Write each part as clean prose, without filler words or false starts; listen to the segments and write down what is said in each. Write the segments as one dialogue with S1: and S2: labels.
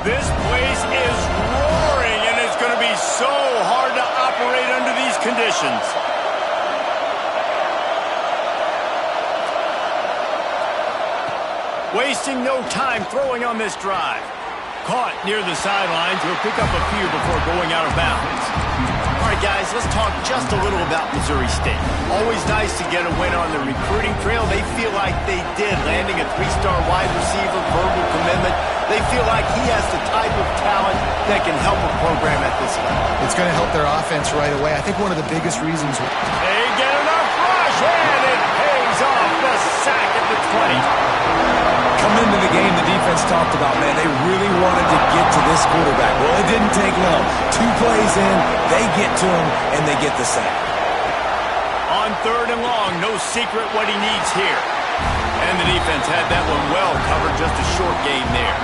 S1: This place is roaring, and it's going to be so hard to operate under these conditions. Wasting no time throwing on this drive. Caught near the sidelines. He'll pick up a few before going out of bounds. All right, guys, let's talk just a little about Missouri State. Always nice to get a win on the recruiting trail. They feel like they did, landing a 3-star wide receiver, verbal commitment. They feel like he has the type of talent that can help a program at this level.
S2: It's going to help their offense right away. I think one of the biggest reasons...
S1: They get enough rush, and it pays off. The sack at the 20.
S3: Coming into the game, the defense talked about, man, they really wanted to get to this quarterback. Well, it didn't take long. 2 plays in, they get to him, and they get the sack.
S1: On 3rd and long, no secret what he needs here. And the defense had that one well covered, just a short gain there.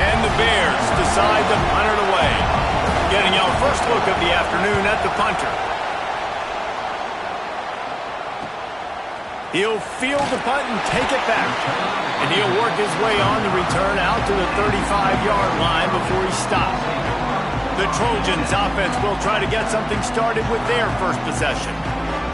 S1: And the Bears decide to punt it away. Getting our first look of the afternoon at the punter. He'll field the punt and take it back. And he'll work his way on the return out to the 35-yard line before he stops. The Trojans offense will try to get something started with their first possession.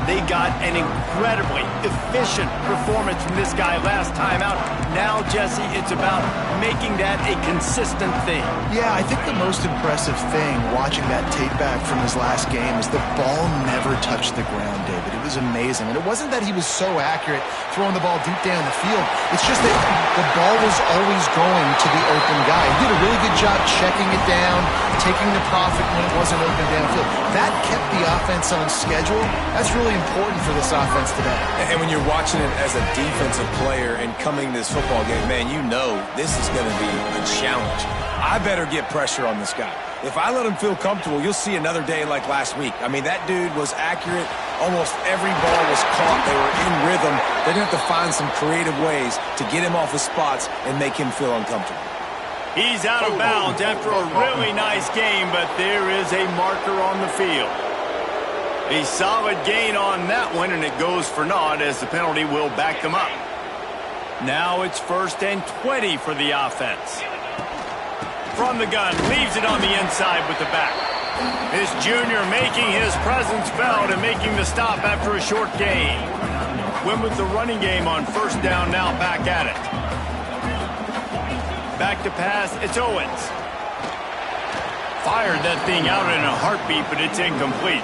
S1: They got an incredibly efficient performance from this guy last time out. Now, Jesse, it's about making that a consistent thing.
S2: Yeah, I think the most impressive thing watching that tape back from his last game is the ball never touched the ground, David. It was amazing. And it wasn't that he was so accurate throwing the ball deep down the field. It's just that the ball was always going to the open guy. He did a really good job checking it down, taking the profit when it wasn't open downfield. That kept the offense on schedule. That's really important for this offense today.
S3: And when you're watching it as a defensive player and coming to this football game, man, you know this is going to be a challenge. I better get pressure on this guy. If I let him feel comfortable, you'll see another day like last week. I mean, that dude was accurate. Almost every ball was caught. They were in rhythm. They're going to have to find some creative ways to get him off his spots and make him feel uncomfortable.
S1: He's out of bounds after a really nice game, but there is a marker on the field. A solid gain on that one, and it goes for naught as the penalty will back them up. Now it's 1st and 20 for the offense. From the gun, leaves it on the inside with the back. This junior making his presence felt and making the stop after a short gain. Went with the running game on 1st down, now back at it. Back to pass, it's Owens. Fired that thing out in a heartbeat, but it's incomplete.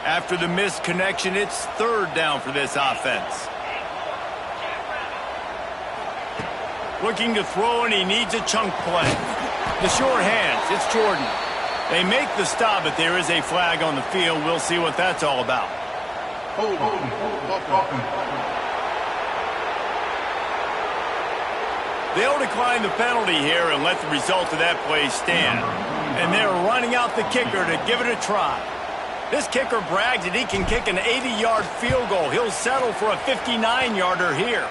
S1: After the missed connection, it's 3rd down for this offense. Looking to throw, and he needs a chunk play. The short hands, it's Jordan. They make the stop, but there is a flag on the field. We'll see what that's all about. They'll decline the penalty here and let the result of that play stand. And they're running out the kicker to give it a try. This kicker brags that he can kick an 80-yard field goal. He'll settle for a 59-yarder here.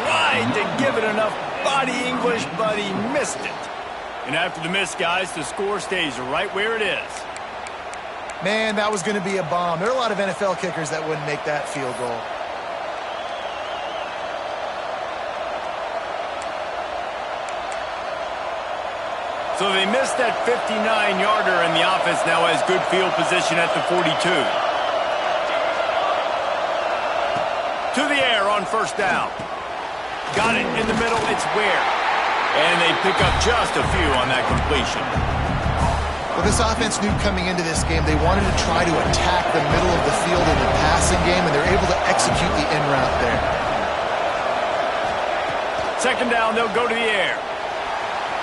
S1: Tried to give it enough body English, but he missed it. And after the miss, guys, the score stays right where it is.
S2: Man, that was going to be a bomb. There are a lot of NFL kickers that wouldn't make that field goal.
S1: So they missed that 59-yarder, and the offense now has good field position at the 42. To the air on 1st down. Got it in the middle, it's Ware. And they pick up just a few on that completion.
S2: Well, this offense knew coming into this game they wanted to try to attack the middle of the field in the passing game, and they're able to execute the in route there.
S1: 2nd down, they'll go to the air.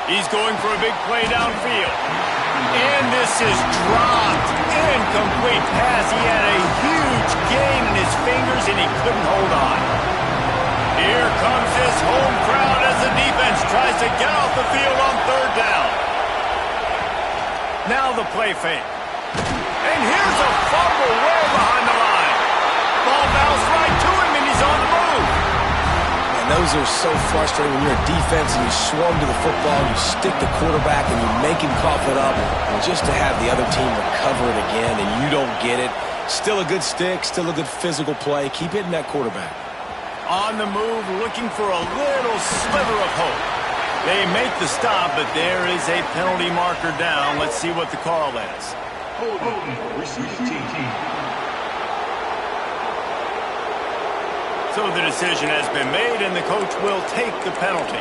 S1: He's going for a big play downfield. And this is dropped. Incomplete pass. He had a huge gain in his fingers, and he couldn't hold on. Here comes this home crowd as the defense tries to get off the field on 3rd down. Now the play fake. And here's a fumble way behind the line. Ball bounced right to him, and he's on the move.
S3: And those are so frustrating when you're a defense and you swarm to the football, you stick the quarterback and you make him cough it up, and just to have the other team recover it again and you don't get it. Still a good stick, still a good physical play. Keep hitting that quarterback.
S1: On the move, looking for a little sliver of hope. They make the stop, but there is a penalty marker down. Let's see what the call is. So the decision has been made, and the coach will take the penalty.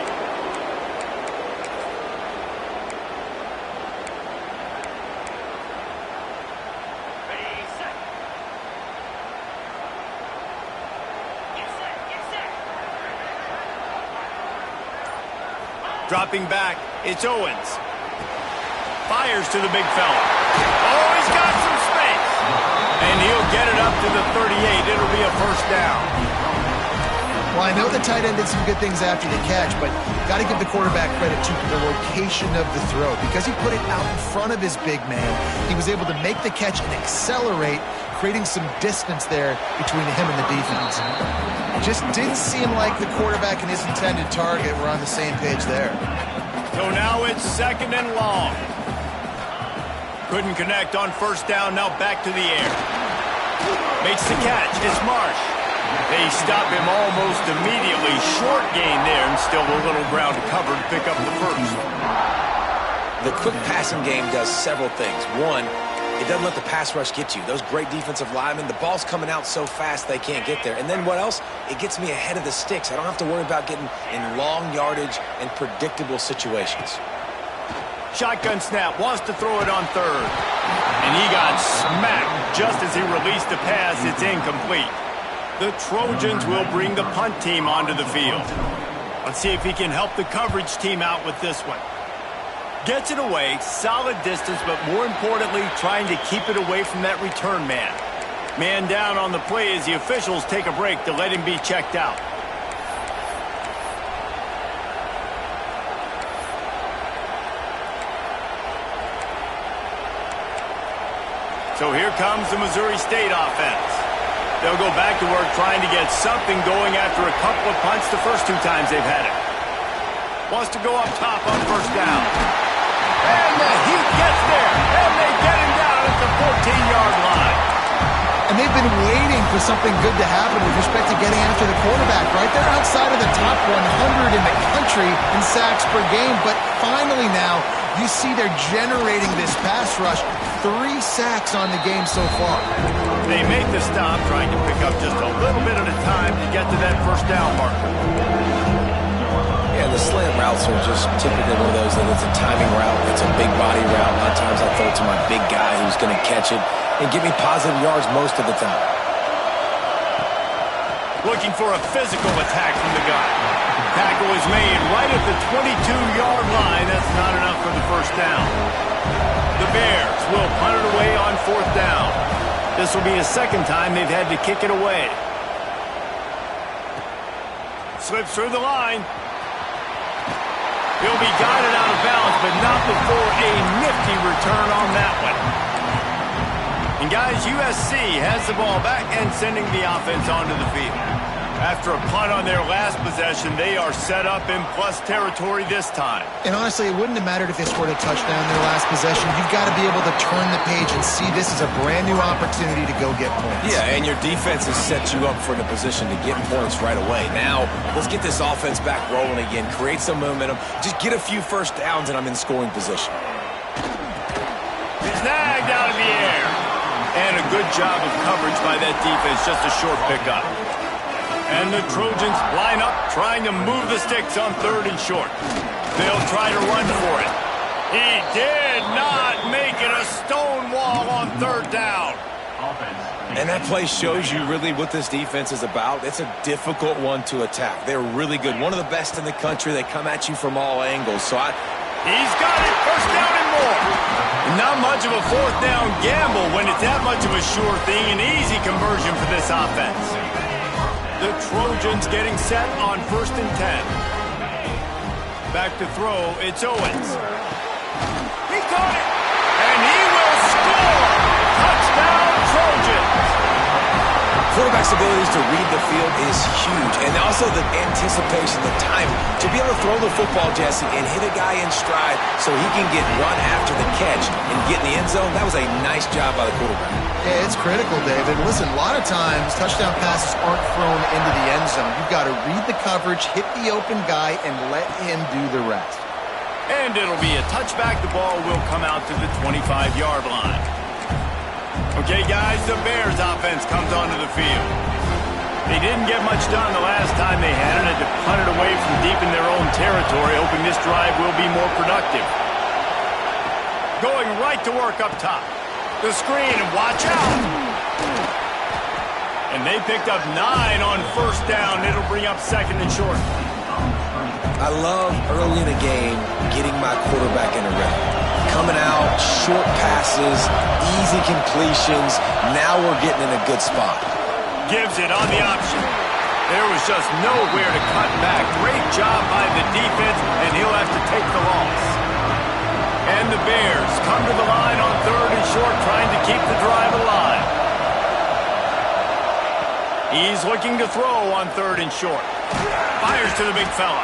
S1: Dropping back, it's Owens. Fires to the big fella. Oh, he's got some space. And he'll get it up to the 38. It'll be a first down.
S2: Well, I know the tight end did some good things after the catch, but got to give the quarterback credit to the location of the throw. Because he put it out in front of his big man, he was able to make the catch and accelerate, creating some distance there between him and the defense. It just didn't seem like the quarterback and his intended target were on the same page there.
S1: So now it's second and long. Couldn't connect on first down, now back to the air. Makes the catch, it's Marsh. They stop him almost immediately. Short gain there, and still a little ground to cover to pick up the first.
S3: The quick passing game does several things. One, it doesn't let the pass rush get you. Those great defensive linemen, the ball's coming out so fast they can't get there. And then what else? It gets me ahead of the sticks. I don't have to worry about getting in long yardage and predictable situations.
S1: Shotgun snap, wants to throw it on third. And he got smacked just as he released the pass. It's incomplete. The Trojans will bring the punt team onto the field. Let's see if he can help the coverage team out with this one. Gets it away, solid distance, but more importantly, trying to keep it away from that return man. Man down on the play as the officials take a break to let him be checked out. So here comes the Missouri State offense. They'll go back to work trying to get something going after a couple of punts the first two times they've had it. Wants to go up top on first down. And the heat gets there. And they get him down at the 14-yard line.
S2: And they've been waiting for something good to happen with respect to getting after the quarterback, right? They're outside of the top 100 in the country in sacks per game. But finally now, you see they're generating this pass rush. 3 sacks on the game so far.
S1: They make the stop, trying to pick up just a little bit at a time to get to that first down marker.
S3: Yeah, the slant routes are just typically one of those that it's a timing route, it's a big body route. A lot of times I throw it to my big guy who's going to catch it and give me positive yards most of the time.
S1: Looking for a physical attack from the guy. Tackle is made right at the 22-yard line. That's not enough for the first down. The Bears will punt it away on fourth down. This will be the second time they've had to kick it away. Slips through the line. He'll be guided out of bounds, but not before a nifty return on that one. And guys, USC has the ball back and sending the offense onto the field. After a punt on their last possession, they are set up in plus territory this time.
S2: And honestly, it wouldn't have mattered if they scored a touchdown in their last possession. You've got to be able to turn the page and see this is a brand new opportunity to go get points.
S3: Yeah, and your defense has set you up for the position to get points right away. Now, let's get this offense back rolling again, create some momentum, just get a few first downs, and I'm in scoring position.
S1: Snagged out of the air. And a good job of coverage by that defense, just a short pickup. And the Trojans line up, trying to move the sticks on third and short. They'll try to run for it. He did not make it a stone wall on third down.
S3: And that play shows you really what this defense is about. It's a difficult one to attack. They're really good. One of the best in the country. They come at you from all angles. So
S1: he's got it. First down and more. Not much of a fourth down gamble when it's that much of a sure thing. An easy conversion for this offense. The Trojans getting set on first and 10. Back to throw, it's Owens. He caught it, and he will score! Touchdown, Trojans!
S3: For quarterback's abilities to read the field is huge. And also the anticipation, the timing. To be able to throw the football, Jesse, and hit a guy in stride so he can get run after the catch and get in the end zone, that was a nice job by the quarterback.
S2: Yeah, it's critical, David. Listen, a lot of times touchdown passes aren't thrown into the end zone. You've got to read the coverage, hit the open guy, and let him do the rest.
S1: And it'll be a touchback. The ball will come out to the 25-yard line. Okay, guys, the Bears offense comes onto the field. They didn't get much done the last time they had it. Had to punt it away from deep in their own territory, hoping this drive will be more productive. Going right to work up top. The screen, and watch out. And they picked up 9 on first down. It'll bring up second and short.
S3: I love early in a game getting my quarterback in a rhythm. Coming out, short passes, easy completions. Now we're getting in a good spot.
S1: Gives it on the option. There was just nowhere to cut back. Great job by the defense, and he'll have to take the loss. And the Bears come to the line on third and short, trying to keep the drive alive. He's looking to throw on third and short. Fires to the big fella.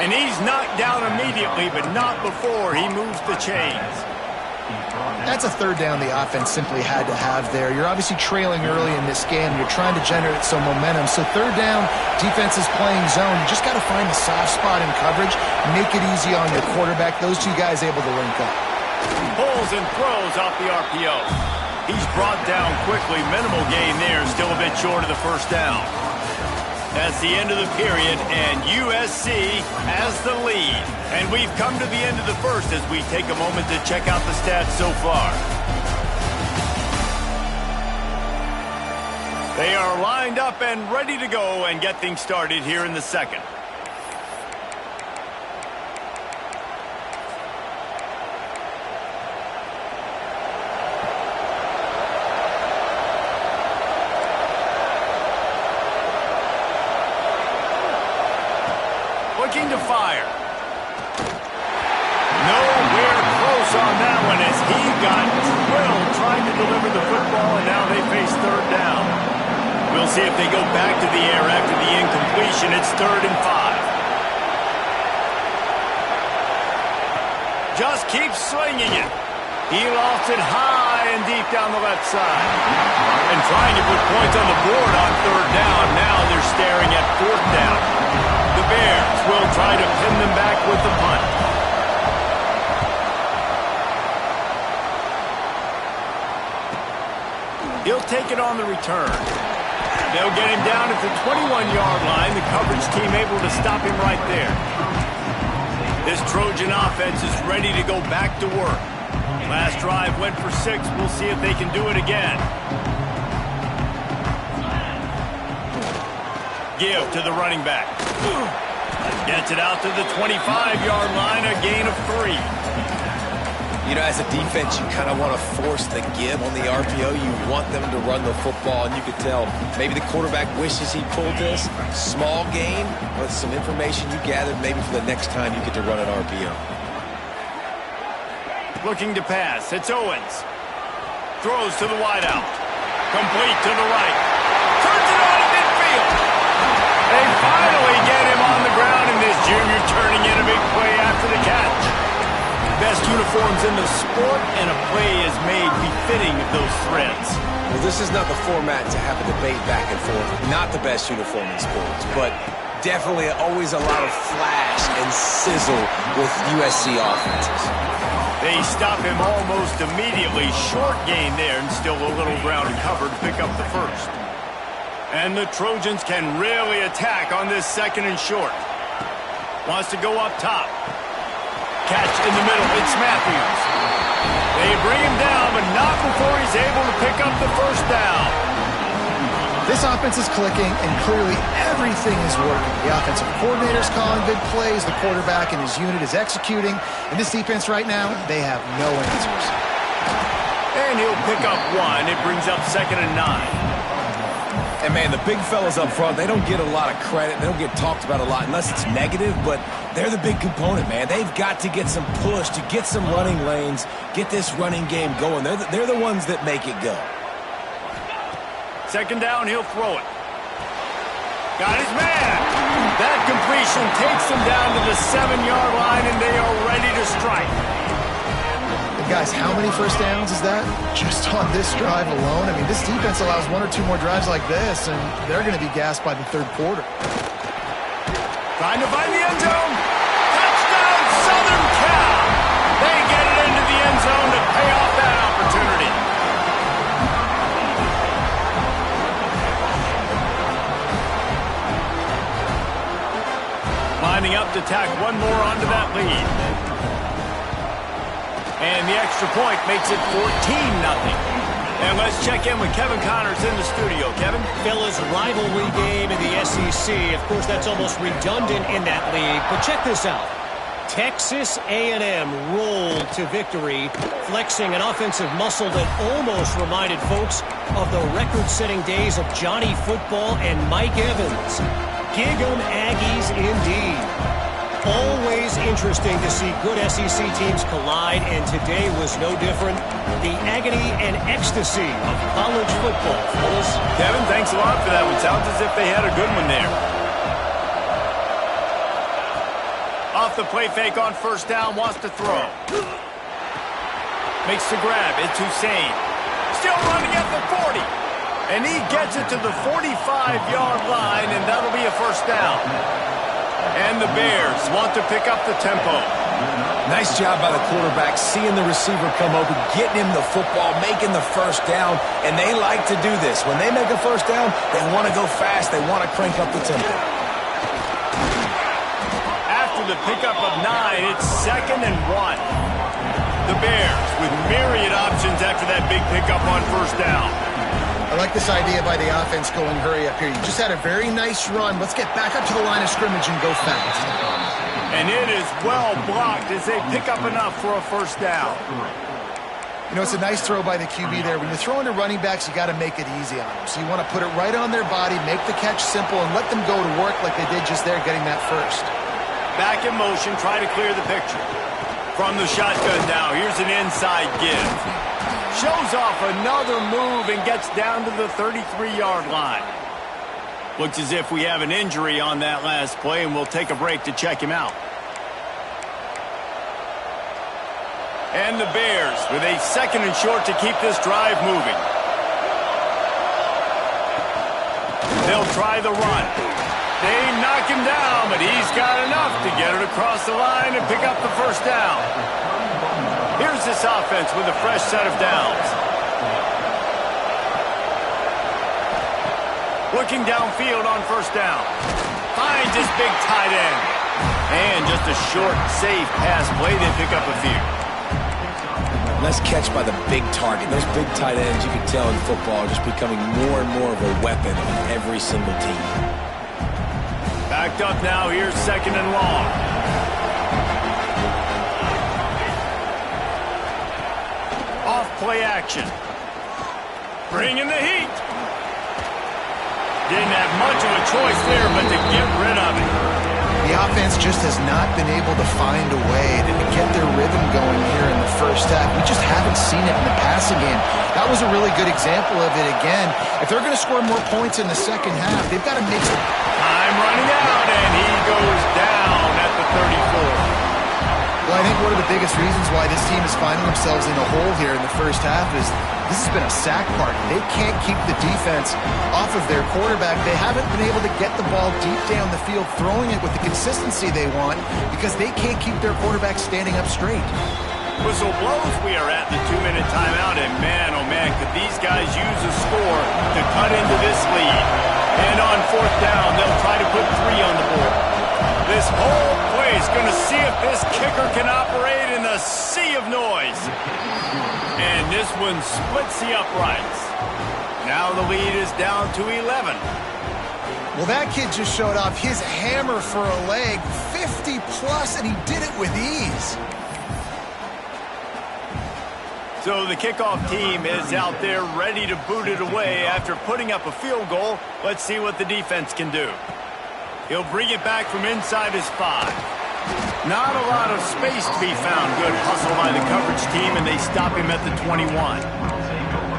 S1: And he's knocked down immediately, but not before he moves the chains.
S2: That's a third down the offense simply had to have there. You're obviously trailing early in this game. You're trying to generate some momentum. So third down, defense is playing zone. You just got to find the soft spot in coverage, make it easy on your quarterback. Those two guys able to link up.
S1: Pulls and throws off the RPO. He's brought down quickly. Minimal gain there, still a bit short of the first down. That's the end of the period, and USC has the lead. And we've come to the end of the first as we take a moment to check out the stats so far. They are lined up and ready to go and get things started here in the second. Looking to fire. Nowhere close on that one as he got drilled trying to deliver the football, and now they face third down. We'll see if they go back to the air after the incompletion. It's 3rd and 5. Just keeps slinging it. He lost it high and deep down the left side. And trying to put points on the board on third down. Now they're staring at fourth down. The Bears will try to pin them back with the punt. He'll take it on the return. They'll get him down at the 21-yard line. The coverage team able to stop him right there. This Trojan offense is ready to go back to work. Last drive went for 6. We'll see if they can do it again. Give to the running back. Gets it out to the 25-yard line, a gain of 3.
S3: You know, as a defense, you kind of want to force the give on the RPO. You want them to run the football, and you could tell maybe the quarterback wishes he pulled this. Small gain, but some information you gathered maybe for the next time you get to run an RPO.
S1: Looking to pass. It's Owens. Throws to the wideout. Complete to the right. Turns it on to midfield. They finally get him on the ground, and this junior turning in a big play after the catch. Best uniforms in the sport, and a play is made befitting of those threads.
S3: Well, this is not the format to have a debate back and forth. Not the best uniform in sports, but definitely always a lot of flash and sizzle with USC offenses.
S1: They stop him almost immediately. Short gain there, and still a little ground covered to pick up the first. And the Trojans can really attack on this 2nd and short. Wants to go up top. Catch in the middle. It's Matthews. They bring him down, but not before he's able to pick up the first down.
S2: This offense is clicking, and clearly everything is working. The offensive coordinator's calling good plays. The quarterback and his unit is executing. And this defense right now, they have no answers.
S1: And he'll pick up 1. It brings up 2nd and 9.
S3: And, man, the big fellas up front, they don't get a lot of credit. They don't get talked about a lot unless it's negative, but they're the big component, man. They've got to get some push, to get some running lanes, get this running game going. They're the ones that make it go.
S1: Second down, he'll throw it. Got his man. That completion takes them down to the 7-yard line, and they are ready to strike.
S2: And guys, how many first downs is that? Just on this drive alone? I mean, this defense allows 1 or 2 more drives like this, and they're going to be gassed by the third quarter.
S1: Trying to find the end zone. Touchdown, Southern Cal. They get it into the end zone to pay off that opportunity. Lining up to tack one more onto that lead. And the extra point makes it 14-0. And let's check in with Kevin Connors in the studio. Kevin?
S4: Fellas, rivalry game in the SEC. Of course, that's almost redundant in that league. But check this out. Texas A&M rolled to victory, flexing an offensive muscle that almost reminded folks of the record-setting days of Johnny Football and Mike Evans. Gig 'em Aggies indeed. Always interesting to see good SEC teams collide, and today was no different. The agony and ecstasy of college football, fellas.
S1: Kevin, thanks a lot for that one. Sounds as if they had a good one there. Off the play fake on first down, wants to throw. Makes the grab. It's Hussein. Still running at the 40. And he gets it to the 45-yard line, and that'll be a first down. And the Bears want to pick up the tempo.
S3: Nice job by the quarterback, seeing the receiver come open, getting him the football, making the first down, and they like to do this. When they make a first down, they want to go fast. They want to crank up the tempo.
S1: After the pickup of 9, it's 2nd and 1. The Bears with myriad options after that big pickup on first down.
S2: I like this idea by the offense going hurry up here. You just had a very nice run. Let's get back up to the line of scrimmage and go fast.
S1: And it is well blocked as they pick up enough for a first down.
S2: You know, it's a nice throw by the QB there. When you're throwing to running backs, you got to make it easy on them. So you want to put it right on their body, make the catch simple, and let them go to work like they did just there, getting that first.
S1: Back in motion, try to clear the picture. From the shotgun now, here's an inside give. Shows off another move and gets down to the 33-yard line. Looks as if we have an injury on that last play, and we'll take a break to check him out. And the Bears with a 2nd and short to keep this drive moving. They'll try the run. They knock him down, but he's got enough to get it across the line and pick up the first down. Here's this offense with a fresh set of downs. Looking downfield on first down. Finds his big tight end. And just a short, safe pass play. They pick up a few.
S3: Nice catch by the big target. Those big tight ends, you can tell in football, are just becoming more and more of a weapon on every single team.
S1: Backed up now. Here's 2nd and long. Off play action. Bringing the heat. Didn't have much of a choice there, but to get rid of it.
S2: The offense just has not been able to find a way to get their rhythm going here in the first half. We just haven't seen it in the passing game. That was a really good example of it again. If they're going to score more points in the second half, they've got to make some...
S1: Time running out, and he goes down at the 34.
S2: Well, I think one of the biggest reasons why this team is finding themselves in a hole here in the first half is this has been a sack party. They can't keep the defense off of their quarterback. They haven't been able to get the ball deep down the field, throwing it with the consistency they want because they can't keep their quarterback standing up straight.
S1: Whistle blows. We are at the 2-minute timeout, and man, oh man, could these guys use a score to cut into this lead. And on fourth down, they'll try to put 3 on the board. This whole play is going to see if this kicker can operate in the sea of noise. And this one splits the uprights. Now the lead is down to 11.
S2: Well, that kid just showed off his hammer for a leg, 50-plus, and he did it with ease.
S1: So the kickoff team is out there ready to boot it away after putting up a field goal. Let's see what the defense can do. He'll bring it back from inside his 5. Not a lot of space to be found. Good hustle by the coverage team, and they stop him at the 21.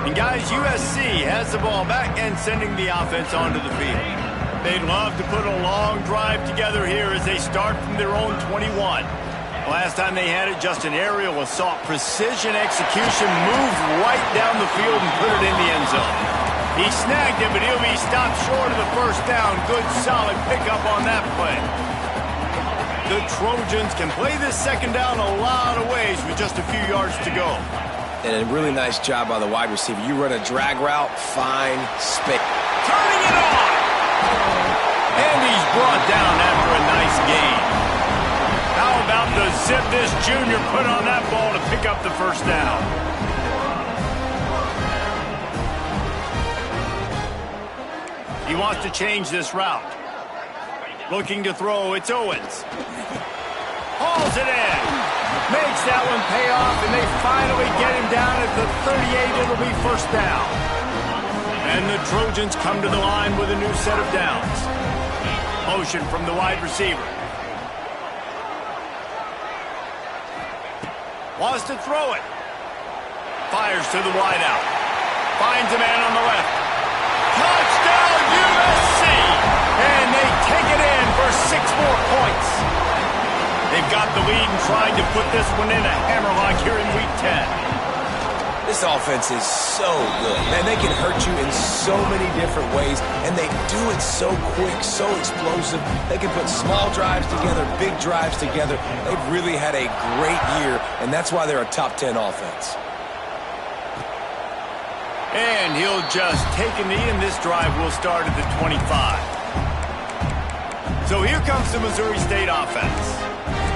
S1: And guys, USC has the ball back and sending the offense onto the field. They'd love to put a long drive together here as they start from their own 21. Last time they had it, just an aerial assault. Precision execution, moved right down the field and put it in the end zone. He snagged it, but he'll be stopped short of the first down. Good, solid pickup on that play. The Trojans can play this second down a lot of ways with just a few yards to go.
S3: And a really nice job by the wide receiver. You run a drag route, fine space.
S1: Turning it on! And he's brought down after a nice gain. How about the zip this junior put on that ball to pick up the first down? He wants to change this route. Looking to throw, it's Owens. Hauls it in. Makes that one pay off, and they finally get him down at the 38. It'll be first down. And the Trojans come to the line with a new set of downs. Motion from the wide receiver. Wants to throw it. Fires to the wideout. Finds a man on the left. Touchdown USC! And they take it in for 6 more points. They've got the lead and trying to put this one in a hammerlock here in Week 10.
S3: This offense is so good. Man, they can hurt you in so many different ways, and they do it so quick, so explosive. They can put small drives together, big drives together. They've really had a great year, and that's why they're a top 10 offense.
S1: And he'll just take a knee, and this drive will start at the 25. So here comes the Missouri State offense.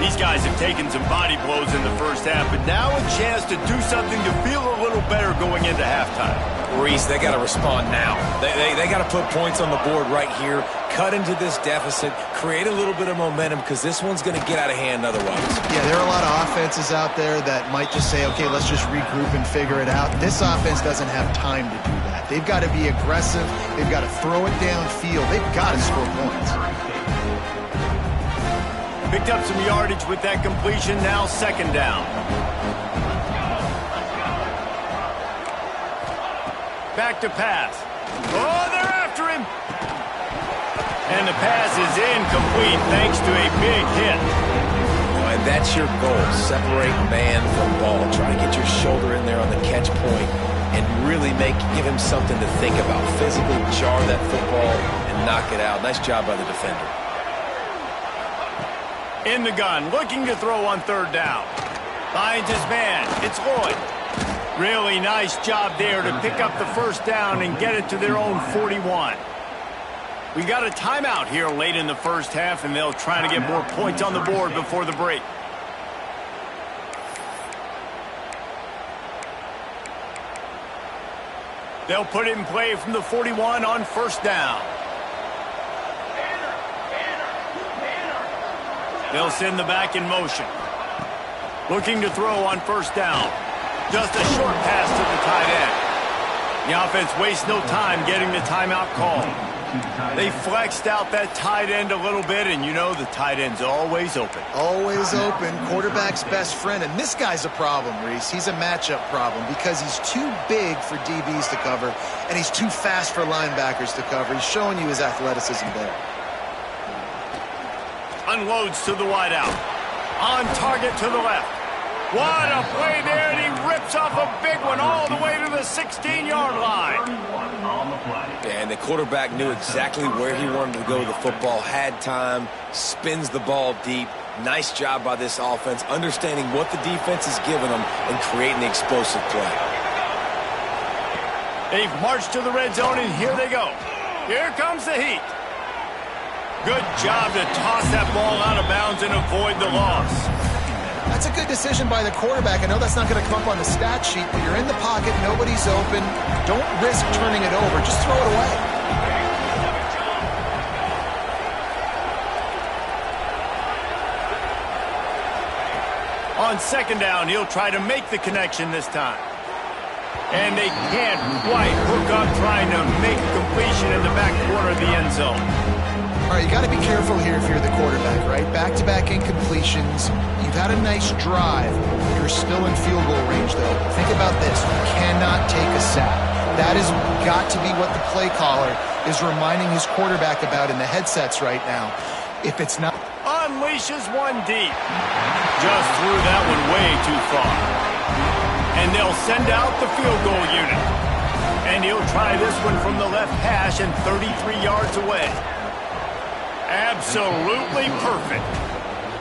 S1: These guys have taken some body blows in the first half, but now a chance to do something to feel a little better going into halftime.
S3: Reese, they got to respond now. They got to put points on the board right here, cut into this deficit, create a little bit of momentum, because this one's going to get out of hand otherwise.
S2: Yeah, there are a lot of offenses out there that might just say, okay, let's just regroup and figure it out. This offense doesn't have time to do that. They've got to be aggressive. They've got to throw it downfield. They've got to score points.
S1: Picked up some yardage with that completion, now second down. Back to pass. Oh, they're after him. And the pass is incomplete thanks to a big hit.
S3: And that's your goal, separate man from ball. Try to get your shoulder in there on the catch point and really give him something to think about. Physically jar that football and knock it out. Nice job by the defender.
S1: In the gun, looking to throw on third down. Finds his man. It's Lloyd. Really nice job there to pick up the first down and get it to their own 41. We got a timeout here late in the first half, and they'll try to get more points on the board before the break. They'll put it in play from the 41 on first down. They'll send the back in motion. Looking to throw on first down. Just a short pass to the tight end. The offense wastes no time getting the timeout call. They flexed out that tight end a little bit, and you know the tight end's always open.
S2: Always open. Quarterback's best friend. And this guy's a problem, Reese. He's a matchup problem because he's too big for DBs to cover, and he's too fast for linebackers to cover. He's showing you his athleticism there.
S1: Unloads to the wideout. On target to the left. What a play there, and he rips off a big one all the way to the 16-yard line.
S3: And the quarterback knew exactly where he wanted to go with the football, had time, spins the ball deep. Nice job by this offense, understanding what the defense is giving them and creating the explosive play.
S1: They've marched to the red zone, and here they go. Here comes the heat. Good job to toss that ball out of bounds and avoid the loss.
S2: That's a good decision by the quarterback. I know that's not going to come up on the stat sheet, but you're in the pocket, nobody's open. Don't risk turning it over. Just throw it away.
S1: On second down, he'll try to make the connection this time. And they can't quite hook up trying to make a completion in the back corner of the end zone.
S2: All right, you got to be careful here if you're the quarterback, right? Back-to-back incompletions. You've had a nice drive. You're They're still in field goal range, though. Think about this. You cannot take a sack. That has got to be what the play caller is reminding his quarterback about in the headsets right now. If it's not...
S1: Unleashes one deep. Just threw that one way too far. And they'll send out the field goal unit. And he'll try this one from the left hash and 33 yards away. Absolutely perfect.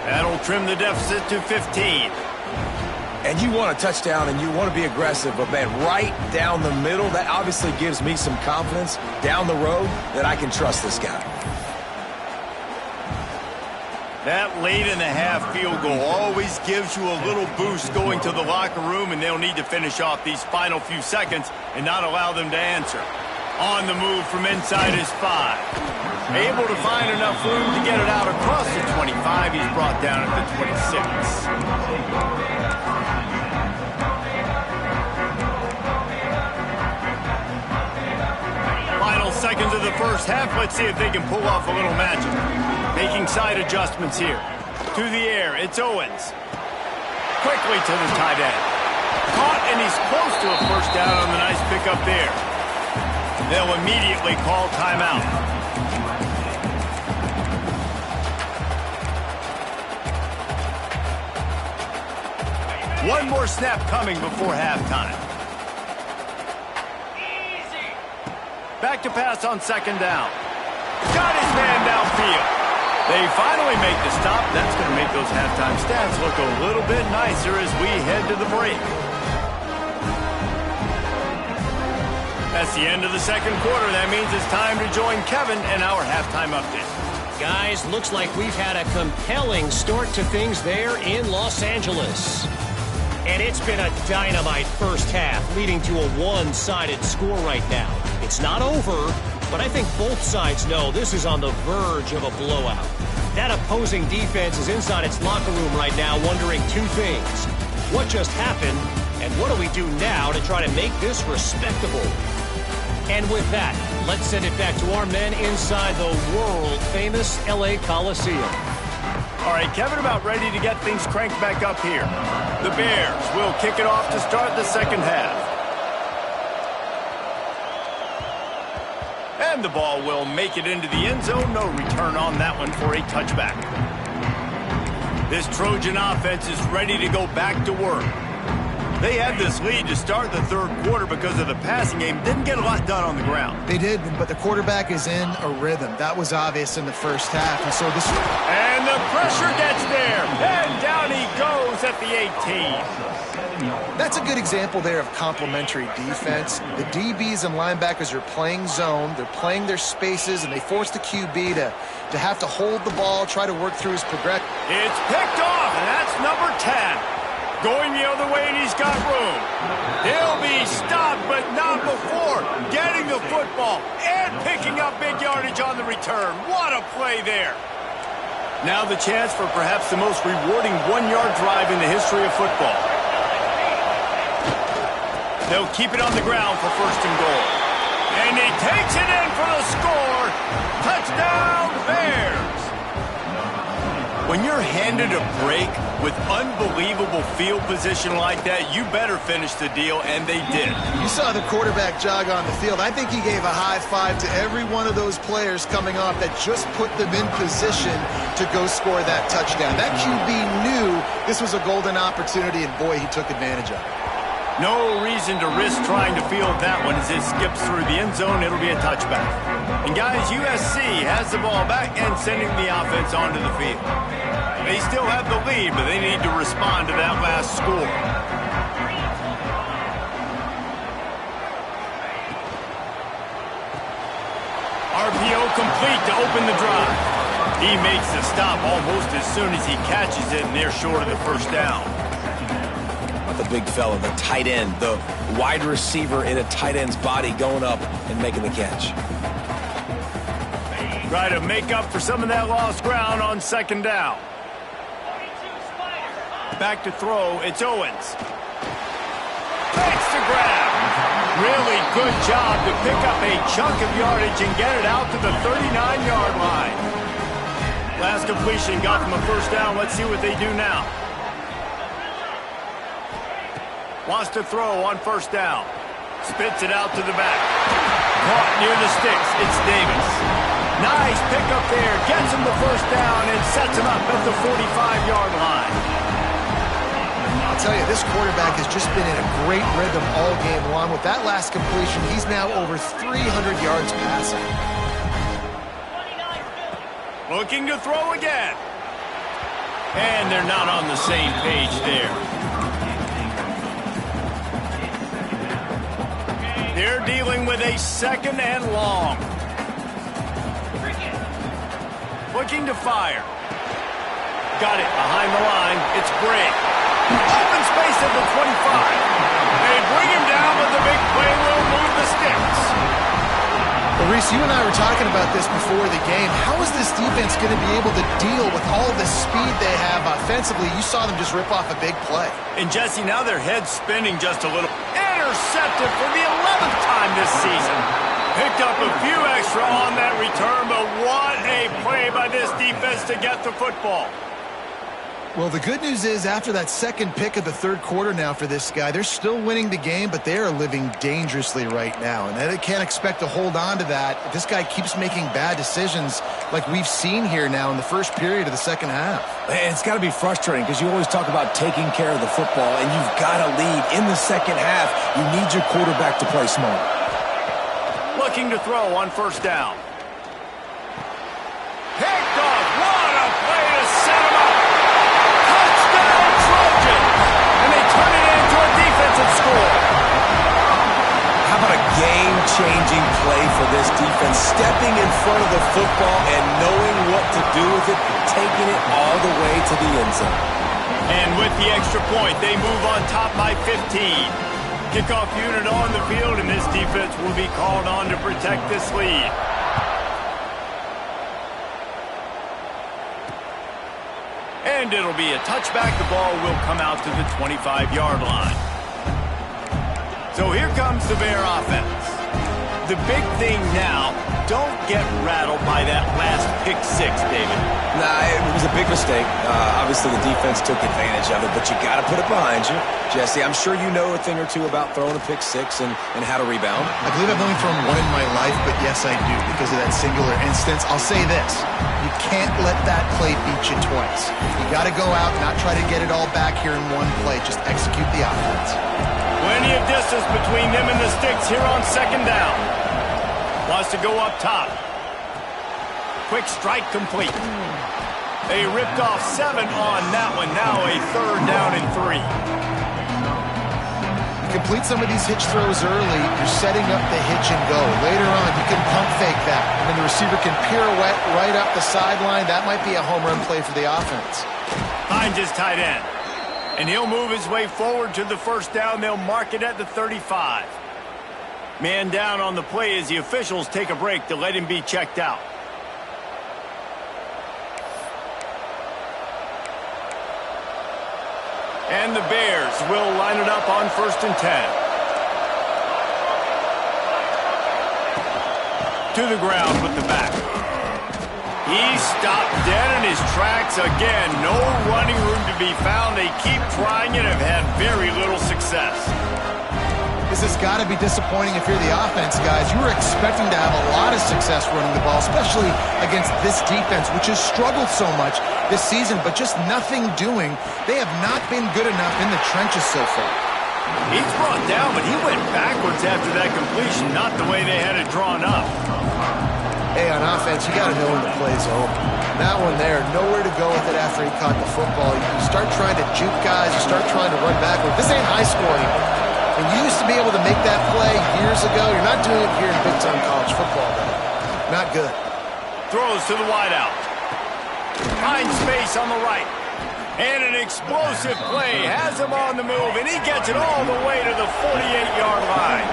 S1: That'll trim the deficit to 15.
S3: And you want a touchdown and you want to be aggressive, but man, right down the middle, that obviously gives me some confidence down the road that I can trust this guy.
S1: That late-in-the-half field goal always gives you a little boost going to the locker room, and they'll need to finish off these final few seconds and not allow them to answer. On the move from inside his 5. Able to find enough room to get it out across the 25. He's brought down at the 26. Final seconds of the first half. Let's see if they can pull off a little magic. Making side adjustments here. To the air, it's Owens. Quickly to the tight end. Caught, and he's close to a first down on the nice pickup there. They'll immediately call timeout. One more snap coming before halftime. Back to pass on second down. Got his man downfield. They finally make the stop. That's going to make those halftime stats look a little bit nicer as we head to the break. That's the end of the second quarter. That means it's time to join Kevin in our halftime update.
S4: Guys, looks like we've had a compelling start to things there in Los Angeles. And it's been a dynamite first half, leading to a one-sided score right now. It's not over, but I think both sides know this is on the verge of a blowout. That opposing defense is inside its locker room right now wondering two things. What just happened, and what do we do now to try to make this respectable? And with that, let's send it back to our men inside the world-famous LA Coliseum.
S1: All right, Kevin, about ready to get things cranked back up here. The Bears will kick it off to start the second half. And the ball will make it into the end zone. No return on that one for a touchback. This Trojan offense is ready to go back to work. They had this lead to start the third quarter because of the passing game. Didn't get a lot done on the ground.
S2: They did, but the quarterback is in a rhythm. That was obvious in the first half. And so this...
S1: And the pressure gets there. And down he goes at the 18.
S2: That's a good example there of complementary defense. The DBs and linebackers are playing zone. They're playing their spaces, and they force the QB to have to hold the ball, try to work through his progression.
S1: It's picked off, and that's number 10. Going the other way, and he's got room. He'll be stopped, but not before getting the football and picking up big yardage on the return. What a play there. Now the chance for perhaps the most rewarding one-yard drive in the history of football. They'll keep it on the ground for first and goal. And he takes it in for the score. Touchdown, Bears. When you're handed a break with unbelievable field position like that, you better finish the deal, and they did.
S2: You saw the quarterback jog on the field. I think he gave a high five to every one of those players coming off that just put them in position to go score that touchdown. That QB knew this was a golden opportunity, and boy, he took advantage of it.
S1: No reason to risk trying to field that one as it skips through the end zone. It'll be a touchback. And guys, USC has the ball back and sending the offense onto the field. They still have the lead, but they need to respond to that last score. RPO complete to open the drive. He makes the stop almost as soon as he catches it, and they're short of the first down.
S3: The big fella, the tight end, the wide receiver in a tight end's body going up and making the catch.
S1: Try to make up for some of that lost ground on second down. Back to throw, it's Owens. Takes the grab. Really good job to pick up a chunk of yardage and get it out to the 39-yard line. Last completion got them a first down. Let's see what they do now. Wants to throw on first down. Spits it out to the back. Caught near the sticks. It's Davis. Nice pickup there. Gets him the first down and sets him up at the 45-yard line.
S2: I'll tell you, this quarterback has just been in a great rhythm all game long. With that last completion, he's now over 300 yards passing.
S1: Looking to throw again. And they're not on the same page there. They're dealing with a second and long. Looking to fire. Got it behind the line. It's Gray. Open space at the 25. They bring him down, but the big play will move the sticks.
S2: Well, Reese, you and I were talking about this before the game. How is this defense going to be able to deal with all the speed they have offensively? You saw them just rip off a big play.
S1: And, Jesse, now their head's spinning just a little. Intercepted for the 11th time this season. Picked up a few extra on that return, but what a play by this defense to get the football.
S2: Well, the good news is after that second pick of the third quarter now for this guy, they're still winning the game, but they are living dangerously right now. And they can't expect to hold on to that if this guy keeps making bad decisions like we've seen here now in the first period of the second half.
S3: And it's got to be frustrating because you always talk about taking care of the football, and you've got to lead in the second half. You need your quarterback to play smart.
S1: Looking to throw on first down. Picked off. What a play to set him up. Touchdown Trojans. And they turn it into a defensive score.
S3: How about a game-changing play for this defense? Stepping in front of the football and knowing what to do with it, taking it all the way to the end zone.
S1: And with the extra point, they move on top by 15. Kickoff unit on the field, and this defense will be called on to protect this lead. And it'll be a touchback. The ball will come out to the 25-yard line. So here comes the Bear offense. The big thing now, don't get rattled by that last pick six, David.
S3: Nah, it was a big mistake. Obviously, the defense took advantage of it, but you got to put it behind you. Jesse, I'm sure you know a thing or two about throwing a pick six and how to rebound.
S2: I believe I've only thrown one in my life, but yes, I do because of that singular instance. I'll say this. You can't let that play beat you twice. You got to go out and not try to get it all back here in one play. Just execute the offense.
S1: Plenty of distance between them and the sticks here on second down. Wants to go up top. Quick strike complete. They ripped off 7 on that one. Now a third down and 3.
S2: You complete some of these hitch throws early, you're setting up the hitch and go. Later on, you can pump fake that. And then the receiver can pirouette right up the sideline. That might be a home run play for the offense.
S1: Hines is tight end. And he'll move his way forward to the first down. They'll mark it at the 35. Man down on the play as the officials take a break to let him be checked out. And the Bears will line it up on 1st and 10. To the ground with the back. He stopped dead in his tracks again. No running room to be found. They keep trying it and have had very little success.
S2: This has got to be disappointing if you're the offense, guys. You were expecting to have a lot of success running the ball, especially against this defense, which has struggled so much this season, but just nothing doing. They have not been good enough in the trenches so far.
S1: He's brought down, but he went backwards after that completion, not the way they had it drawn up.
S2: Hey, on offense, you got to know when the play's over. That one there, nowhere to go with it after he caught the football. You start trying to juke guys, you start trying to run backward. This ain't high school anymore. When you used to be able to make that play years ago, you're not doing it here in big-time college football, though. Not good.
S1: Throws to the wideout. Finds space on the right. And an explosive play has him on the move, and he gets it all the way to the 48-yard line.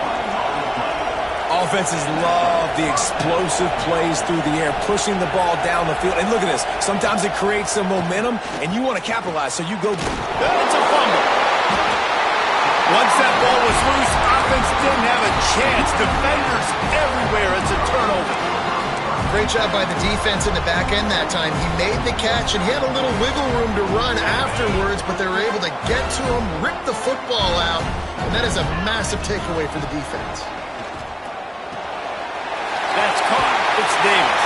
S3: Offenses love the explosive plays through the air, pushing the ball down the field. And look at this. Sometimes it creates some momentum, and you want to capitalize, so you go.
S1: It's a fumble. Once that ball was loose, offense didn't have a chance. Defenders everywhere. It's a turnover.
S2: Great job by the defense in the back end that time. He made the catch, and he had a little wiggle room to run afterwards, but they were able to get to him, rip the football out, And that is a massive takeaway for the defense.
S1: That's caught. It's Davis.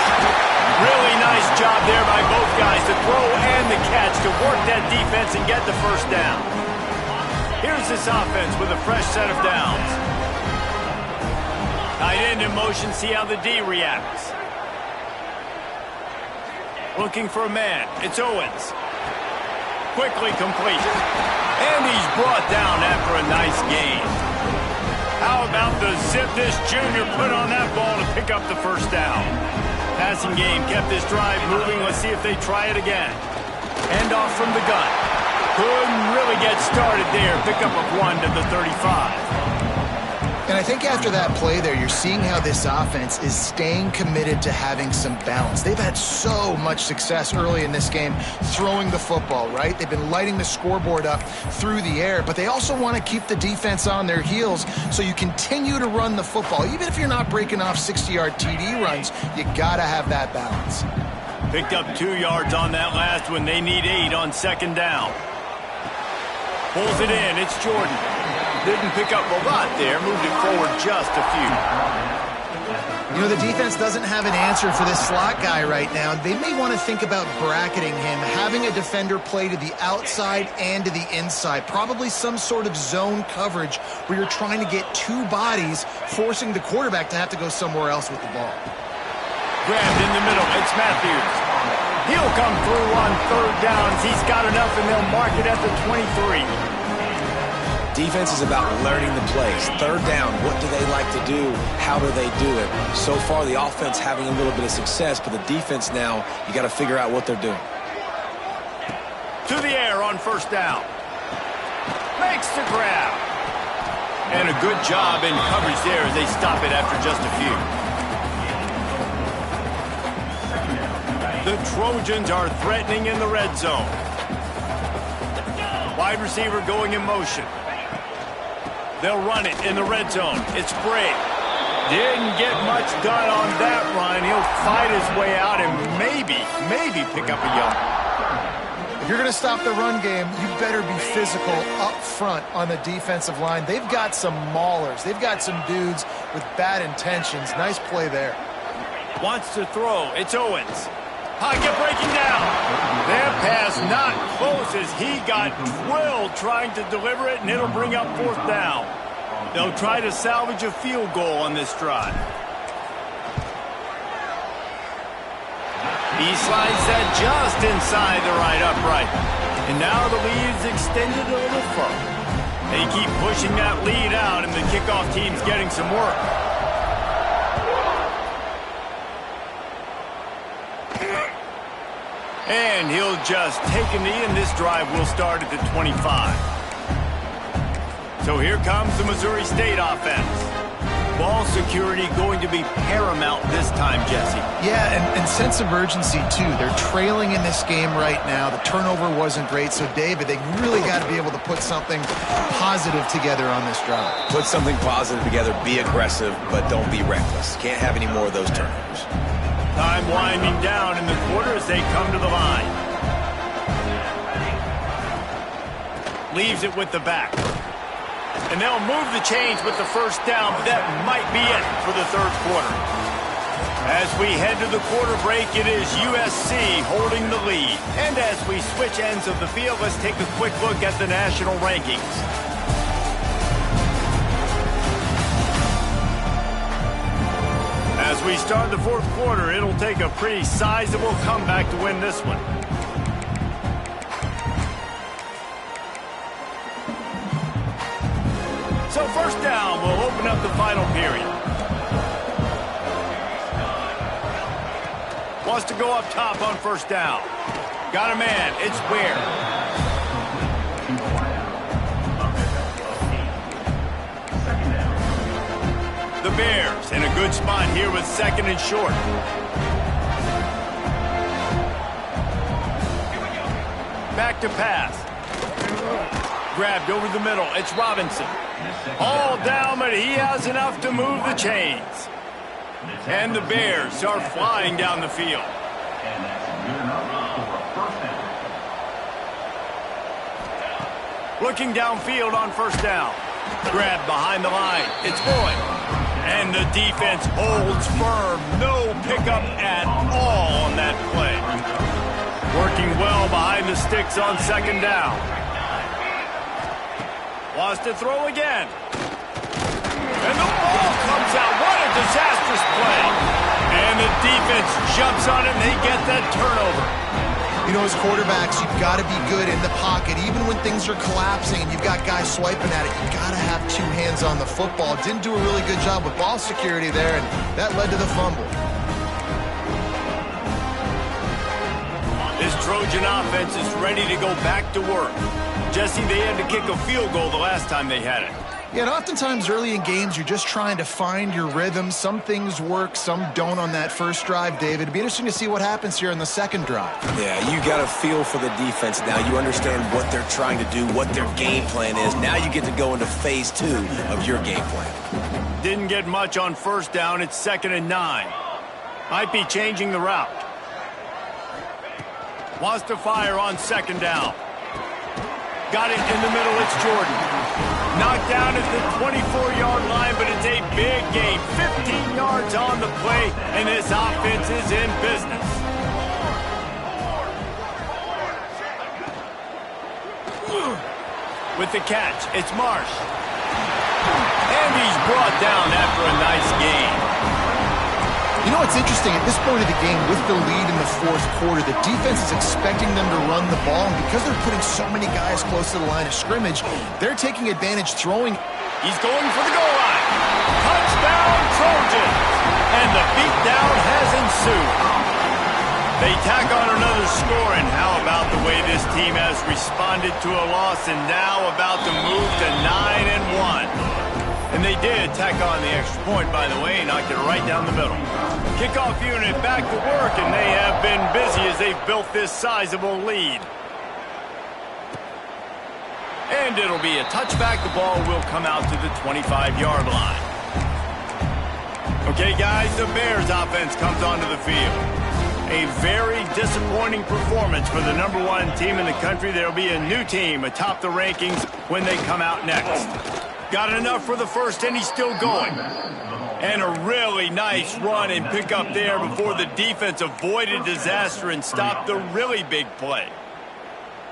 S1: Really nice job there by both guys, the throw and the catch, to work that defense and get the first down. Here's this offense with a fresh set of downs. Tight end in motion, see how the D reacts. Looking for a man. It's Owens. Quickly complete. And he's brought down after a nice gain. How about the zip this junior put on that ball to pick up the first down? Passing game kept this drive moving. Let's see if they try it again. Hand off from the gun. Couldn't really get started there. Pick up of 1 to the 35.
S2: And I think after that play there, you're seeing how this offense is staying committed to having some balance. They've had so much success early in this game throwing the football, right? They've been lighting the scoreboard up through the air, but they also want to keep the defense on their heels, so you continue to run the football. Even if you're not breaking off 60-yard TD runs, you got to have that balance.
S1: Picked up 2 yards on that last one. They need 8 on second down. Pulls it in. It's Jordan. Didn't pick up a lot there. Moved it forward just a few.
S2: You know, the defense doesn't have an answer for this slot guy right now. They may want to think about bracketing him, having a defender play to the outside and to the inside. Probably some sort of zone coverage where you're trying to get 2 bodies, forcing the quarterback to have to go somewhere else with the ball.
S1: Grabbed in the middle. It's Matthews. He'll come through on third downs. He's got enough, and they'll mark it at the 23.
S3: Defense is about learning the plays. Third down, what do they like to do? How do they do it? So far, the offense having a little bit of success, but the defense now, you got to figure out what they're doing.
S1: To the air on first down. Makes the grab. And a good job in coverage there as they stop it after just a few. The Trojans are threatening in the red zone. Wide receiver going in motion. They'll run it in the red zone. It's Bray. Didn't get much done on that run. He'll fight his way out and maybe pick up a yard.
S2: If you're going to stop the run game, you better be physical up front on the defensive line. They've got some maulers. They've got some dudes with bad intentions. Nice play there.
S1: Wants to throw. It's Owens. Pocket breaking down. That pass not close as he got drilled trying to deliver it, and it'll bring up fourth down. They'll try to salvage a field goal on this drive. He slides that just inside the right upright. And now the lead's extended a little further. They keep pushing that lead out, and the kickoff team's getting some work. And he'll just take a knee, and this drive will start at the 25. So here comes the Missouri State offense. Ball security going to be paramount this time, Jesse.
S2: Yeah, and sense of urgency, too. They're trailing in this game right now. The turnover wasn't great, so, David, they really got to be able to put something positive together on this drive.
S3: Put something positive together, be aggressive, but don't be reckless. Can't have any more of those turnovers.
S1: Time winding down in the quarter as they come to the line. Leaves it with the back. And they'll move the chains with the first down, but that might be it for the third quarter. As we head to the quarter break, it is USC holding the lead. And as we switch ends of the field, let's take a quick look at the national rankings. As we start the fourth quarter, it'll take a pretty sizable comeback to win this one. So first down, we'll open up the final period. Wants to go up top on first down. Got a man, it's Ware. The Bears in a good spot here with second and short. Back to pass. Grabbed over the middle. It's Robinson. All down, but he has enough to move the chains. And the Bears are flying down the field. Looking downfield on first down. Grab behind the line. It's Boyd. And the defense holds firm. No pickup at all on that play. Working well behind the sticks on second down. Wants to throw again. And the ball comes out. What a disastrous play. And the defense jumps on it and they get that turnover.
S2: You know, as quarterbacks, you've got to be good in the pocket. Even when things are collapsing and you've got guys swiping at it, you've got to have two hands on the football. Didn't do a really good job with ball security there, and that led to the fumble.
S1: This Trojan offense is ready to go back to work. Jesse, they had to kick a field goal the last time they had it.
S2: Yeah, and oftentimes early in games, you're just trying to find your rhythm. Some things work, some don't on that first drive, David. It'd be interesting to see what happens here in the second drive.
S3: Yeah, you got a feel for the defense now. You understand what they're trying to do, what their game plan is. Now you get to go into phase 2 of your game plan.
S1: Didn't get much on first down. It's 2nd and 9. Might be changing the route. Wants to fire on second down. Got it in the middle. It's Jordan. Knocked down at the 24-yard line, but it's a big gain. 15 yards on the play, and this offense is in business. With the catch, it's Marsh. And he's brought down after a nice gain.
S2: You know what's interesting? At this point of the game, with the lead in the fourth quarter, the defense is expecting them to run the ball, and because they're putting so many guys close to the line of scrimmage, they're taking advantage throwing.
S1: He's going for the goal line. Touchdown, Trojans! And the beatdown has ensued. They tack on another score, and how about the way this team has responded to a loss and now about to move to 9-1. And they did tack on the extra point, by the way, and knocked it right down the middle. Kickoff unit back to work, and they have been busy as they've built this sizable lead. And it'll be a touchback. The ball will come out to the 25-yard line. Okay, guys, the Bears offense comes onto the field. A very disappointing performance for the #1 team in the country. There'll be a new team atop the rankings when they come out next. Got enough for the first, and he's still going. And a really nice run and pick up there before the defense avoided disaster and stopped the really big play.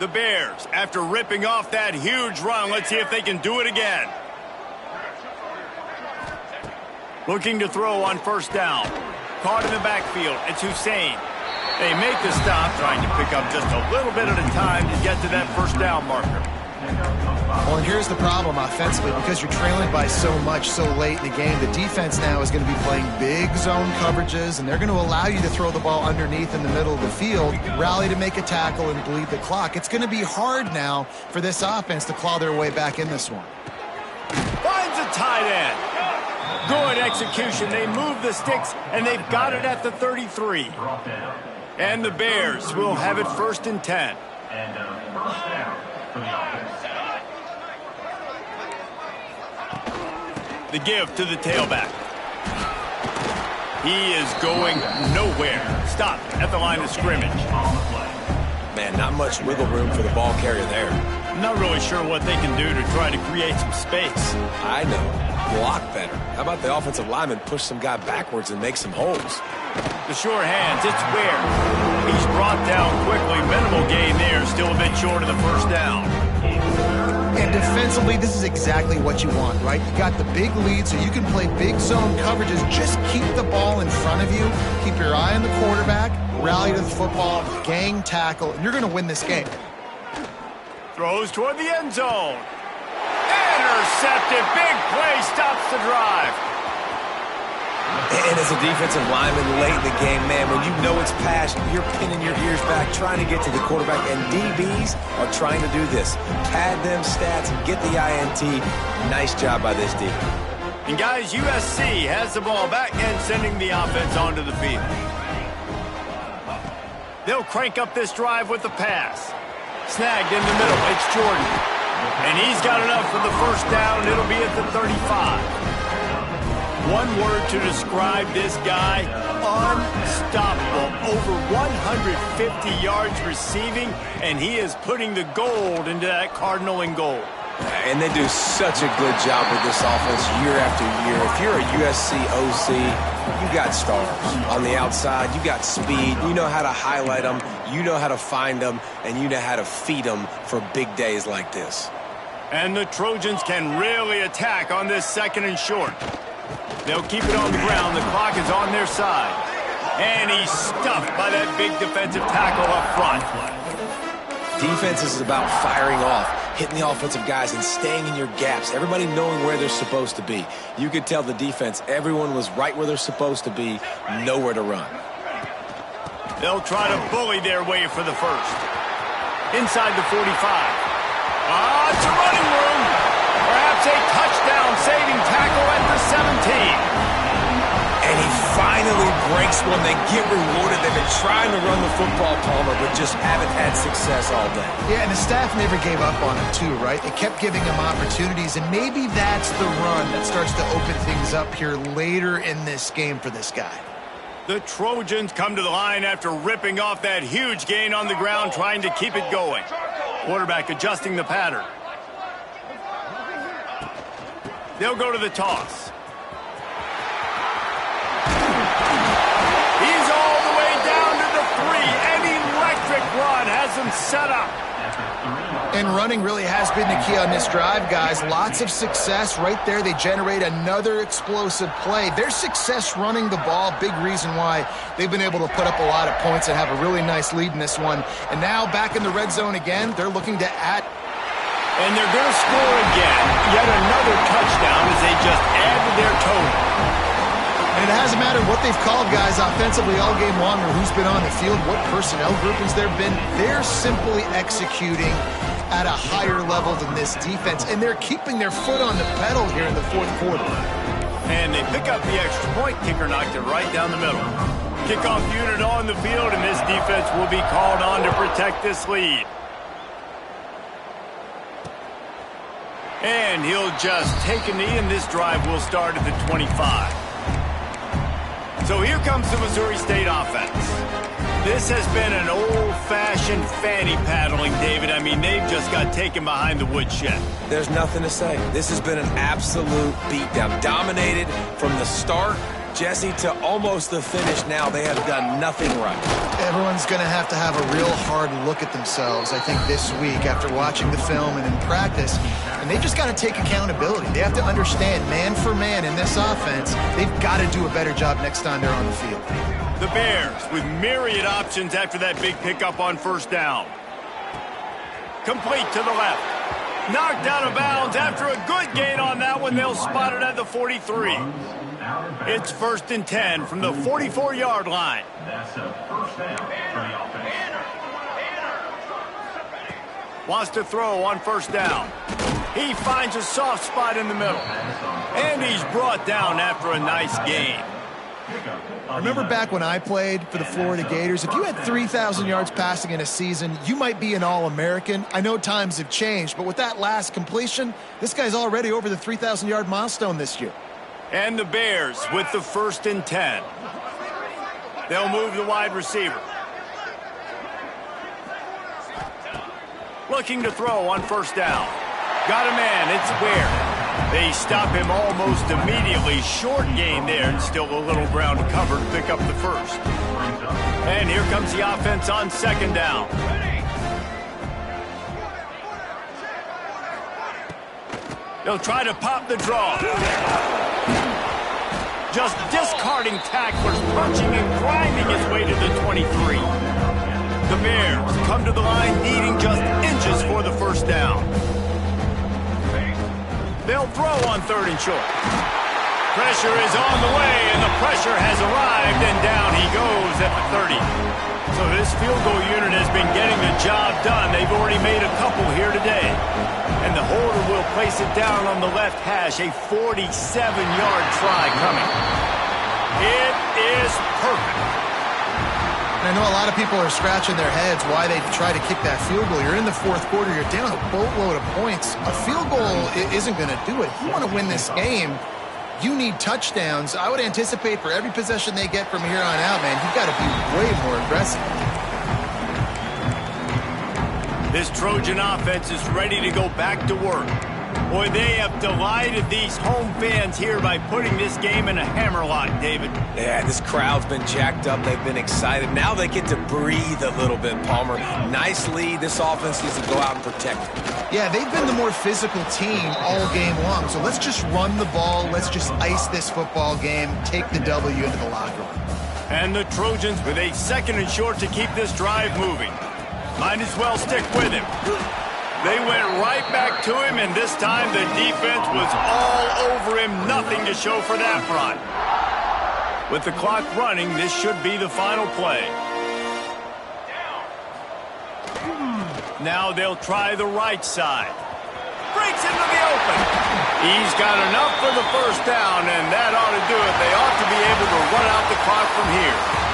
S1: The Bears, after ripping off that huge run, let's see if they can do it again. Looking to throw on first down. Caught in the backfield. It's Hussein. They make the stop, trying to pick up just a little bit at a time to get to that first down marker.
S2: Well, and here's the problem offensively. Because you're trailing by so much so late in the game, the defense now is going to be playing big zone coverages, and they're going to allow you to throw the ball underneath in the middle of the field, rally to make a tackle, and bleed the clock. It's going to be hard now for this offense to claw their way back in this one.
S1: Finds a tight end. Good execution. They move the sticks, and they've got it at the 33. And the Bears will have it 1st and 10. The give to the tailback. He is going nowhere. Stop at the line of scrimmage.
S3: Man, not much wiggle room for the ball carrier there.
S1: I'm not really sure what they can do to try to create some space.
S3: I know. Block better. How about the offensive lineman push some guy backwards and make some holes?
S1: The sure hands, it's Ware. He's brought down quickly. Minimal gain there, still a bit short of the first down.
S2: And defensively, this is exactly what you want, right? You got the big lead, so you can play big zone coverages. Just keep the ball in front of you. Keep your eye on the quarterback. Rally to the football. Gang tackle. And you're going to win this game.
S1: Throws toward the end zone. Intercepted. Big play stops the drive.
S3: And as a defensive lineman late in the game, man, when you know it's past, you're pinning your ears back, trying to get to the quarterback, and DBs are trying to do this. Pad them stats and get the INT. Nice job by this defense.
S1: And guys, USC has the ball back and sending the offense onto the field. They'll crank up this drive with the pass. Snagged in the middle, it's Jordan. And he's got enough for the first down. It'll be at the 35. One word to describe this guy, unstoppable. Over 150 yards receiving, and he is putting the gold into that Cardinal in gold.
S3: And they do such a good job with this offense year after year. If you're a USC OC, you got stars. On the outside, you got speed. You know how to highlight them. You know how to find them. And you know how to feed them for big days like this.
S1: And the Trojans can really attack on this 2nd and short. They'll keep it on the ground. The clock is on their side. And he's stuffed by that big defensive tackle up front.
S3: Defense is about firing off, hitting the offensive guys, and staying in your gaps. Everybody knowing where they're supposed to be. You could tell the defense, everyone was right where they're supposed to be, nowhere to run.
S1: They'll try to bully their way for the first. Inside the 45. It's a running room. Perhaps a touchdown-saving tackle at the 17.
S3: And he finally breaks one. They get rewarded. They've been trying to run the football, Palmer, but just haven't had success all day.
S2: Yeah, and the staff never gave up on him, too, right? They kept giving him opportunities, and maybe that's the run that starts to open things up here later in this game for this guy.
S1: The Trojans come to the line after ripping off that huge gain on the ground, trying to keep it going. Quarterback adjusting the pattern. They'll go to the toss. He's all the way down to the 3. An electric run has him set up.
S2: And running really has been the key on this drive, guys. Lots of success right there. They generate another explosive play. Their success running the ball, big reason why they've been able to put up a lot of points and have a really nice lead in this one. And now back in the red zone again, they're looking to add.
S1: And they're going to score again. Yet another touchdown as they just add to their total.
S2: And it hasn't mattered what they've called, guys, offensively all game long, or who's been on the field, what personnel groupings there have been. They're simply executing at a higher level than this defense, and they're keeping their foot on the pedal here in the 4th quarter.
S1: And they pick up the extra point. Kicker knocked it right down the middle. Kickoff unit on the field, and this defense will be called on to protect this lead. And he'll just take a knee, and this drive will start at the 25. So here comes the Missouri State offense. This has been an old-fashioned fanny paddling, David. I mean, they've just got taken behind the woodshed.
S3: There's nothing to say. This has been an absolute beatdown. Dominated from the start, Jesse, to almost the finish now. They have done nothing right.
S2: Everyone's going to have a real hard look at themselves, I think, this week after watching the film and in practice. And they just got to take accountability. They have to understand, man for man in this offense, they've got to do a better job next time they're on the field.
S1: The Bears with myriad options after that big pickup on 1st down. Complete to the left. Knocked out of bounds after a good gain on that one. They'll spot it at the 43. It's 1st and 10 from the 44-yard line.
S5: That's a first down for the offense.
S1: Wants to throw on 1st down. He finds a soft spot in the middle. And he's brought down after a nice gain.
S2: Remember back when I played for the Florida Gators, if you had 3,000 yards passing in a season, you might be an All-American. I know times have changed, but with that last completion, this guy's already over the 3,000-yard milestone this year.
S1: And the Bears with the 1st and 10. They'll move the wide receiver. Looking to throw on 1st down. Got a man, it's Ware. They stop him almost immediately. Short gain there, and still a little ground to cover to pick up the first. And here comes the offense on 2nd down. They'll try to pop the draw. Just discarding tacklers, punching and grinding his way to the 23. The Bears come to the line needing just inches for the 1st down. They'll throw on 3rd and short. Pressure is on the way, and the pressure has arrived, and down he goes at the 30. So this field goal unit has been getting the job done. They've already made a couple here today. And the holder will place it down on the left hash. A 47-yard try coming. It is perfect.
S2: I know a lot of people are scratching their heads why they try to kick that field goal. You're in the 4th quarter. You're down a boatload of points. A field goal isn't going to do it. If you want to win this game, you need touchdowns. I would anticipate for every possession they get from here on out, man, you've got to be way more aggressive.
S1: This Trojan offense is ready to go back to work. Boy, they have delighted these home fans here by putting this game in a hammerlock, David.
S3: Yeah, this crowd's been jacked up. They've been excited. Now they get to breathe a little bit, Palmer. Nice lead. This offense needs to go out and protect it.
S2: Yeah, they've been the more physical team all game long. So let's just run the ball. Let's just ice this football game, take the W into the locker room.
S1: And the Trojans with a 2nd and short to keep this drive moving. Might as well stick with him. They went right back to him, and this time the defense was all over him. Nothing to show for that run. With the clock running, this should be the final play. Now they'll try the right side. Breaks into the open. He's got enough for the first down, and that ought to do it. They ought to be able to run out the clock from here.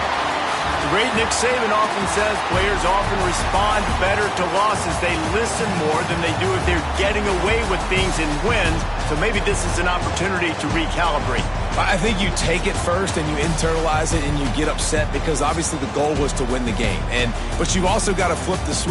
S1: The great Nick Saban often says players often respond better to losses. They listen more than they do if they're getting away with things in wins. So maybe this is an opportunity to recalibrate.
S3: I think you take it first and you internalize it and you get upset because obviously the goal was to win the game. But you've also got to flip the switch.